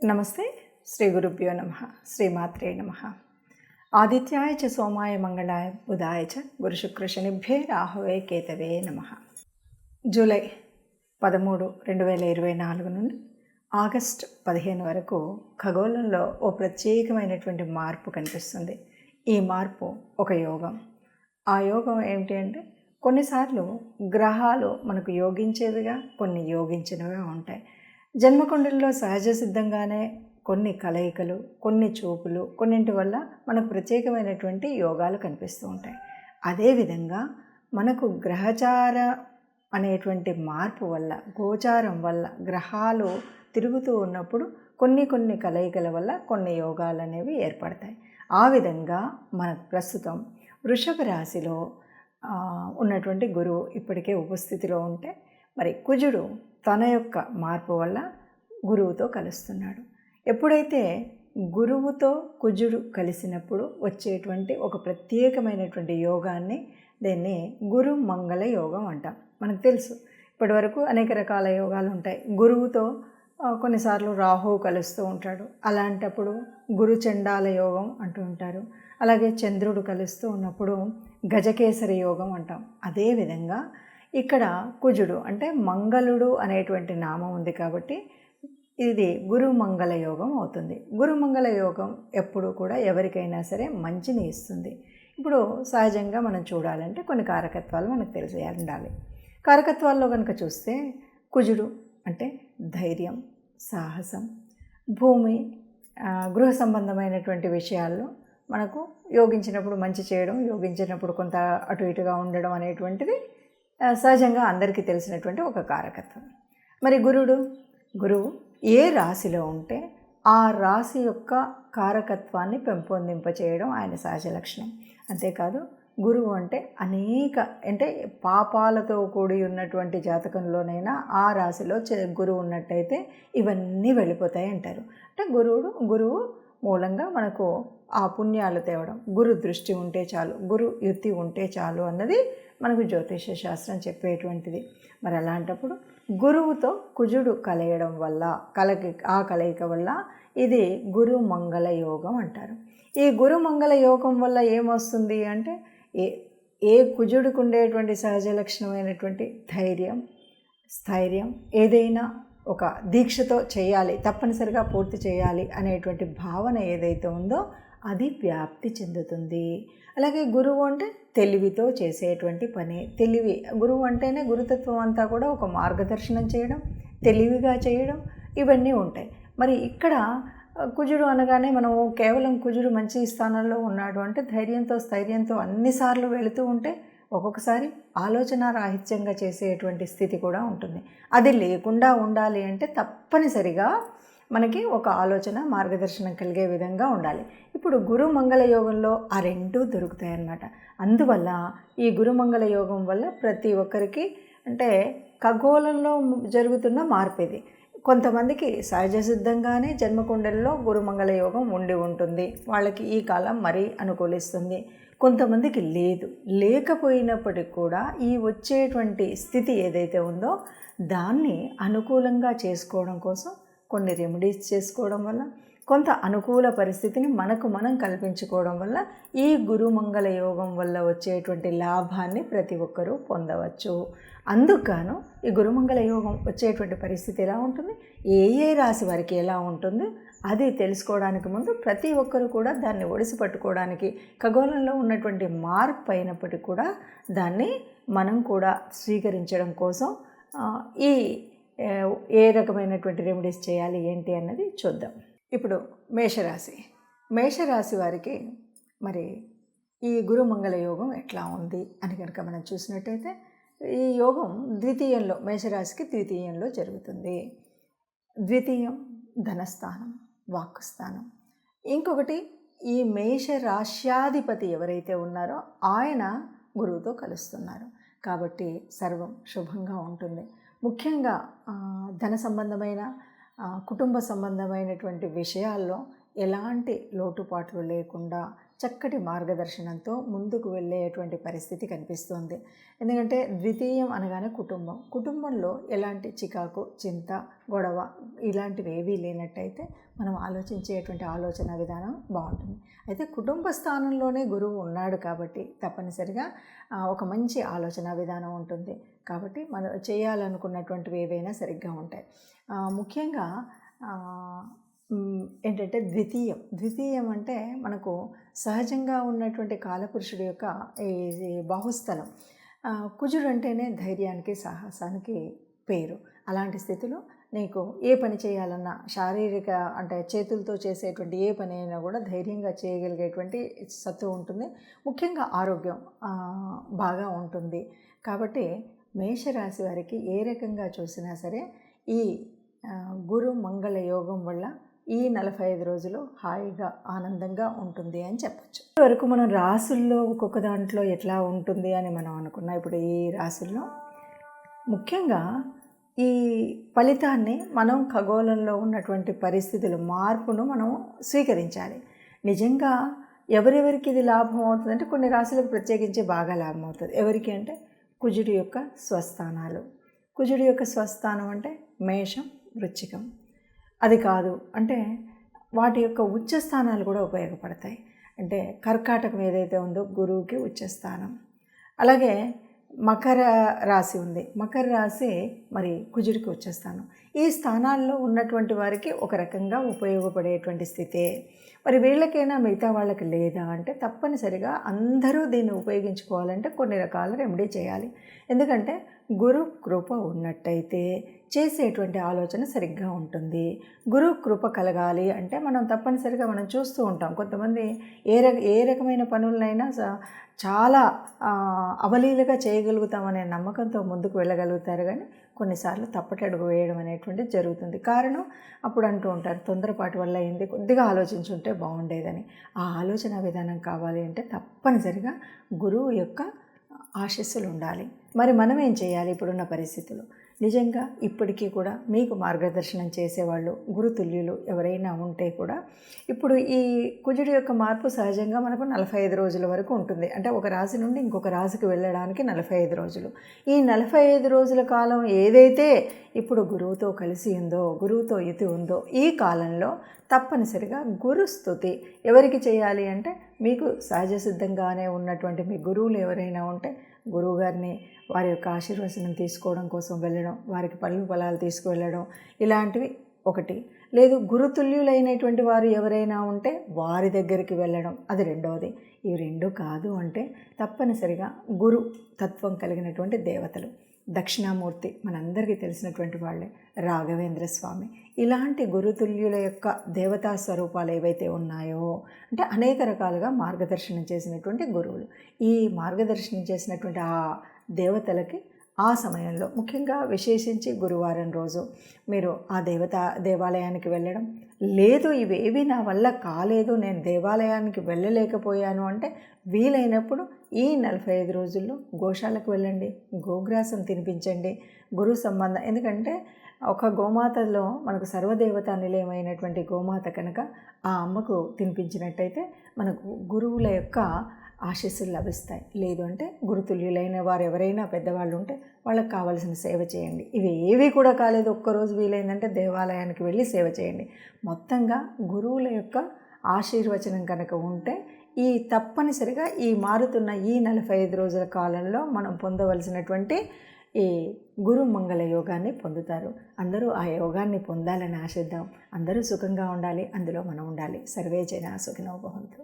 నమస్తే. శ్రీ గురుభ్యో నమః. శ్రీమాత్రే నమః. ఆదిత్యాయ చ సోమాయ మంగళాయ బుధాయ చ గురుశుక్ర శనిభ్యే రాహవే కేతవే నమః. జూలై 13, 2024 నుండి ఆగస్ట్ 15 వరకు ఖగోళంలో ఓ ప్రత్యేకమైనటువంటి మార్పు కనిపిస్తుంది. ఈ మార్పు ఒక యోగం. ఆ యోగం ఏమిటి అంటే, కొన్నిసార్లు గ్రహాలు మనకు యోగించేవిగా, కొన్ని యోగించినవిగా ఉంటాయి. జన్మకుండలిలో సహజ సిద్ధంగానే కొన్ని కలయికలు, కొన్ని చూపులు, కొన్నింటి వల్ల మనకు ప్రత్యేకమైనటువంటి యోగాలు కనిపిస్తూ ఉంటాయి. అదేవిధంగా మనకు గ్రహచార అనేటువంటి మార్పు వల్ల, గోచారం వల్ల, గ్రహాలు తిరుగుతూ ఉన్నప్పుడు కొన్ని కలయికల వల్ల కొన్ని యోగాలు అనేవి ఏర్పడతాయి. ఆ విధంగా మనకు ప్రస్తుతం వృషభ రాశిలో ఉన్నటువంటి గురువు ఇప్పటికే ఉపస్థితిలో ఉంటే, మరి కుజుడు తన యొక్క మార్పు వల్ల గురువుతో కలుస్తున్నాడు. ఎప్పుడైతే గురువుతో కుజుడు కలిసినప్పుడు వచ్చేటువంటి ఒక ప్రత్యేకమైనటువంటి యోగాన్ని, దీన్ని గురు మంగళ యోగం అంటాం. మనకు తెలుసు, ఇప్పటివరకు అనేక రకాల యోగాలు ఉంటాయి. గురువుతో కొన్నిసార్లు రాహువు కలుస్తూ ఉంటాడు. అలాంటప్పుడు గురు చండాల యోగం అంటూ ఉంటారు. అలాగే చంద్రుడు కలుస్తూ ఉన్నప్పుడు గజకేసరి యోగం అంటాం. అదేవిధంగా ఇక్కడ కుజుడు అంటే మంగళుడు అనేటువంటి నామం ఉంది కాబట్టి ఇది గురుమంగళ యోగం అవుతుంది. గురుమంగళ యోగం ఎప్పుడు కూడా ఎవరికైనా సరే మంచిని ఇస్తుంది. ఇప్పుడు సహజంగా మనం చూడాలంటే కొన్ని కారకత్వాలు మనకు తెలిసి ఉండాలి. కారకత్వాల్లో కనుక చూస్తే కుజుడు అంటే ధైర్యం, సాహసం, భూమి, గృహ సంబంధమైనటువంటి విషయాల్లో మనకు యోగించినప్పుడు మంచి చేయడం, యోగించినప్పుడు కొంత అటు ఇటుగా ఉండడం అనేటువంటిది సహజంగా అందరికీ తెలిసినటువంటి ఒక కారకత్వం. మరి గురువు ఏ రాశిలో ఉంటే ఆ రాశి యొక్క కారకత్వాన్ని పెంపొందింపచేయడం ఆయన సహజ లక్షణం. అంతేకాదు, గురువు అంటే అంటే పాపాలతో కూడి ఉన్నటువంటి జాతకంలోనైనా ఆ రాశిలో గురువు ఉన్నట్టయితే ఇవన్నీ వెళ్ళిపోతాయి అంటారు. అంటే గురువు మూలంగా మనకు ఆ పుణ్యాలు తేవడం, గురు దృష్టి ఉంటే చాలు, గురు యుతి ఉంటే చాలు అన్నది మనకు జ్యోతిష శాస్త్రం చెప్పేటువంటిది. మరి అలాంటప్పుడు గురువుతో కుజుడు కలయడం వల్ల, ఆ కలయిక వల్ల ఇది గురు మంగళ యోగం అంటారు. ఈ గురు మంగళ యోగం వల్ల ఏమొస్తుంది అంటే, ఏ కుజుడికి ఉండేటువంటి సహజ లక్షణమైనటువంటి ధైర్యం, స్థైర్యం, ఏదైనా ఒక దీక్షతో చేయాలి, తప్పనిసరిగా పూర్తి చేయాలి అనేటువంటి భావన ఏదైతే ఉందో అది వ్యాప్తి చెందుతుంది. అలాగే గురువు అంటే తెలివితో చేసేటువంటి పని. గురువు అంటేనే గురుతత్వం అంతా కూడా ఒక మార్గదర్శనం చేయడం, తెలివిగా చేయడం, ఇవన్నీ ఉంటాయి. మరి ఇక్కడ కుజుడు అనగానే మనము కేవలం కుజుడు మంచి స్థానంలో ఉన్నాడు అంటే ధైర్యంతో, స్థైర్యంతో అన్నిసార్లు వెళుతూ ఉంటే ఒక్కొక్కసారి ఆలోచన రాహిత్యంగా చేసేటువంటి స్థితి కూడా ఉంటుంది. అది లేకుండా ఉండాలి అంటే తప్పనిసరిగా మనకి ఒక ఆలోచన, మార్గదర్శనం కలిగే విధంగా ఉండాలి. ఇప్పుడు గురు మంగళ యోగంలో ఆ రెండూ దొరుకుతాయి అన్నమాట. అందువల్ల ఈ గురుమంగళ యోగం వల్ల ప్రతి ఒక్కరికి అంటే ఖగోళంలో జరుగుతున్న మార్పు ఇది. కొంతమందికి సహజ సిద్ధంగానే జన్మకుండలిలో గురుమంగళ యోగం ఉంటుంది, వాళ్ళకి ఈ కాలం మరీ అనుకూలిస్తుంది. కొంతమందికి లేకపోయినప్పటికీ కూడా ఈ వచ్చేటువంటి స్థితి ఏదైతే ఉందో దాన్ని అనుకూలంగా చేసుకోవడం కోసం కొన్ని రెమెడీస్ చేసుకోవడం వల్ల, కొంత అనుకూల పరిస్థితిని మనం కల్పించుకోవడం వల్ల ఈ గురుమంగళ యోగం వల్ల వచ్చేటువంటి లాభాన్ని ప్రతి ఒక్కరూ పొందవచ్చు. అందుకు ఈ గురుమంగళ యోగం వచ్చేటువంటి పరిస్థితి ఎలా ఉంటుంది, ఏ రాశి వారికి ఎలా ఉంటుంది అది తెలుసుకోవడానికి ముందు ప్రతి ఒక్కరు కూడా దాన్ని ఒడిసి పట్టుకోవడానికి, ఖగోళంలో ఉన్నటువంటి మార్పు అయినప్పటికీ కూడా దాన్ని మనం కూడా స్వీకరించడం కోసం ఏ రకమైనటువంటి రెమెడీస్ చేయాలి ఏంటి అన్నది చూద్దాం. ఇప్పుడు మేషరాశి వారికి మరి ఈ గురుమంగళ యోగం ఎట్లా ఉంది అని కనుక మనం చూసినట్టయితే, ఈ యోగం మేషరాశికి ద్వితీయంలో జరుగుతుంది. ద్వితీయం ధనస్థానం, వాక్కు స్థానం. ఇంకొకటి, ఈ మేషరాశ్యాధిపతి ఎవరైతే ఉన్నారో ఆయన గురువుతో కలుస్తున్నారు కాబట్టి సర్వం శుభంగా ఉంటుంది. ముఖ్యంగా ధన సంబంధమైన, కుటుంబ సంబంధమైనటువంటి విషయాల్లో ఎలాంటి లోటుపాట్లు లేకుండా చక్కటి మార్గదర్శనంతో ముందుకు వెళ్ళేటువంటి పరిస్థితి కనిపిస్తుంది. ఎందుకంటే ద్వితీయం అనగానే కుటుంబంలో ఎలాంటి చికాకు, చింత, గొడవ ఇలాంటివి ఏవీ లేనట్టయితే మనం ఆలోచించేటువంటి ఆలోచన విధానం బాగుంటుంది. అయితే కుటుంబ స్థానంలోనే గురువు ఉన్నాడు కాబట్టి తప్పనిసరిగా ఒక మంచి ఆలోచన విధానం ఉంటుంది. కాబట్టి మనం చేయాలనుకున్నటువంటివి ఏవైనా సరిగ్గా ఉంటాయి. ముఖ్యంగా ఏంటంటే ద్వితీయం అంటే మనకు సహజంగా ఉన్నటువంటి కాలపురుషుడి యొక్క ఈ బాహుస్థలం. కుజుడు అంటేనే ధైర్యానికి, సాహసానికి పేరు. అలాంటి స్థితిలో నీకు ఏ పని చేయాలన్నా శారీరక అంటే చేతులతో చేసేటువంటి ఏ పని అయినా కూడా ధైర్యంగా చేయగలిగేటువంటి సత్తు ఉంటుంది. ముఖ్యంగా ఆరోగ్యం బాగా ఉంటుంది. కాబట్టి మేషరాశి వారికి ఏ రకంగా చూసినా సరే ఈ గురు మంగళ యోగం వల్ల ఈ 45 రోజులు హాయిగా ఆనందంగా ఉంటుంది అని చెప్పచ్చు. ఇప్పటివరకు మనం రాసుల్లో ఒక్కొక్క దాంట్లో ఎట్లా ఉంటుంది అని మనం అనుకున్నాం. ఇప్పుడు ఈ రాసుల్లో ముఖ్యంగా ఈ ఫలితాన్ని మనం ఖగోళంలో ఉన్నటువంటి పరిస్థితుల మార్పును మనం స్వీకరించాలి. నిజంగా ఎవరెవరికి ఇది లాభం అవుతుందంటే కొన్ని రాశులకు ప్రత్యేకించి బాగా లాభం అవుతుంది. ఎవరికి అంటే కుజుడి యొక్క స్వస్థానాలు. కుజుడి యొక్క స్వస్థానం అంటే మేషం, వృశ్చికం. అది కాదు అంటే వాటి యొక్క ఉచ్చస్థానాలు కూడా ఉపయోగపడతాయి. అంటే కర్కాటకం ఏదైతే ఉందో గురువుకి ఉచ్చస్థానం. అలాగే మకర రాశి ఉంది. మకర రాశి మరి కుజుడికి ఉచ్చస్థానం. ఈ స్థానాల్లో ఉన్నటువంటి వారికి ఒక రకంగా ఉపయోగపడేటువంటి స్థితే. మరి వీళ్ళకైనా మిగతా వాళ్ళకి లేదా అంటే తప్పనిసరిగా అందరూ దీన్ని ఉపయోగించుకోవాలంటే కొన్ని రకాల రెమెడీ చేయాలి. ఎందుకంటే గురు కృప ఉన్నట్టయితే చేసేటువంటి ఆలోచన సరిగ్గా ఉంటుంది. గురు కృప కలగాలి అంటే మనం తప్పనిసరిగా మనం చూస్తూ ఉంటాం. కొంతమంది ఏ రకమైన పనులైనా చాలా అవలీలగా చేయగలుగుతామనే నమ్మకంతో ముందుకు వెళ్ళగలుగుతారు. కానీ కొన్నిసార్లు తప్పటడుగు వేయడం అనేటువంటిది జరుగుతుంది. కారణం అప్పుడు అంటూ ఉంటారు తొందరపాటు వల్ల అయింది, కొద్దిగా ఆలోచించుంటే బాగుండేదని. ఆ ఆలోచన విధానం కావాలి అంటే తప్పనిసరిగా గురువు యొక్క ఆశీస్సులు ఉండాలి. మరి మనం ఏం చేయాలి ఇప్పుడున్న పరిస్థితుల్లో? నిజంగా ఇప్పటికీ కూడా మీకు మార్గదర్శనం చేసేవాళ్ళు గురుతుల్యులు ఎవరైనా ఉంటే కూడా ఇప్పుడు ఈ కుజుడి యొక్క మార్పు సహజంగా మనకు 45 రోజుల వరకు ఉంటుంది. అంటే ఒక రాశి నుండి ఇంకొక రాశికి వెళ్ళడానికి 45 రోజులు. ఈ 45 రోజుల కాలం ఏదైతే ఇప్పుడు గురువుతో కలిసి ఉందో, గురువుతో యుతి ఉందో, ఈ కాలంలో తప్పనిసరిగా గురుస్తుతి ఎవరికి చేయాలి అంటే మీకు సహజ సిద్ధంగానే ఉన్నటువంటి మీ గురువులు ఎవరైనా ఉంటే గురువుగారిని వారి యొక్క ఆశీర్వచనం తీసుకోవడం కోసం వెళ్ళడం, వారికి పళ్ళు పొలాలు తీసుకువెళ్ళడం ఇలాంటివి ఒకటి. లేదు గురుతుల్యులైనటువంటి వారు ఎవరైనా ఉంటే వారి దగ్గరికి వెళ్ళడం, అది రెండవది. ఇవి రెండు కాదు అంటే తప్పనిసరిగా గురు తత్వం కలిగినటువంటి దేవతలు, దక్షిణామూర్తి మనందరికీ తెలిసినటువంటి వాళ్ళే, రాఘవేంద్ర స్వామి, ఇలాంటి గురుతుల్యుల యొక్క దేవతా స్వరూపాలు ఏవైతే ఉన్నాయో అంటే అనేక రకాలుగా మార్గదర్శనం చేసినటువంటి గురువులు, ఈ మార్గదర్శనం చేసినటువంటి ఆ దేవతలకి ఆ సమయంలో ముఖ్యంగా విశేషించి గురువారం రోజు మీరు ఆ దేవాలయానికి వెళ్ళడం. లేదు ఇవేవి నా వల్ల కాలేదు, నేను దేవాలయానికి వెళ్ళలేకపోయాను అంటే వీలైనప్పుడు ఈ 45 రోజుల్లో గోశాలకు వెళ్ళండి, గోగ్రాసం తినిపించండి. గురు సంబంధం, ఎందుకంటే ఒక గోమాతలో మనకు సర్వదేవతా నిలయమైనటువంటి గోమాత కనుక ఆ అమ్మకు తినిపించినట్టయితే మనకు గురువుల యొక్క ఆశీస్సులు లభిస్తాయి. లేదు అంటే గురుతుల్యులైన వారు ఎవరైనా పెద్దవాళ్ళు ఉంటే వాళ్ళకి కావాల్సిన సేవ చేయండి. ఇవి ఏవి కూడా కాలేదు, ఒక్కరోజు వీలైందంటే దేవాలయానికి వెళ్ళి సేవ చేయండి. మొత్తంగా గురువుల యొక్క ఆశీర్వచనం కనుక ఉంటే ఈ తప్పనిసరిగా ఈ మారుతున్న ఈ 45 రోజుల కాలంలో మనం పొందవలసినటువంటి ఈ గురు మంగళ యోగాన్ని పొందుతారు. అందరూ ఆ యోగాన్ని పొందాలని ఆశిద్దాం. అందరూ సుఖంగా ఉండాలి, అందులో మనం ఉండాలి. సర్వే జనా సుఖినో భవంతు.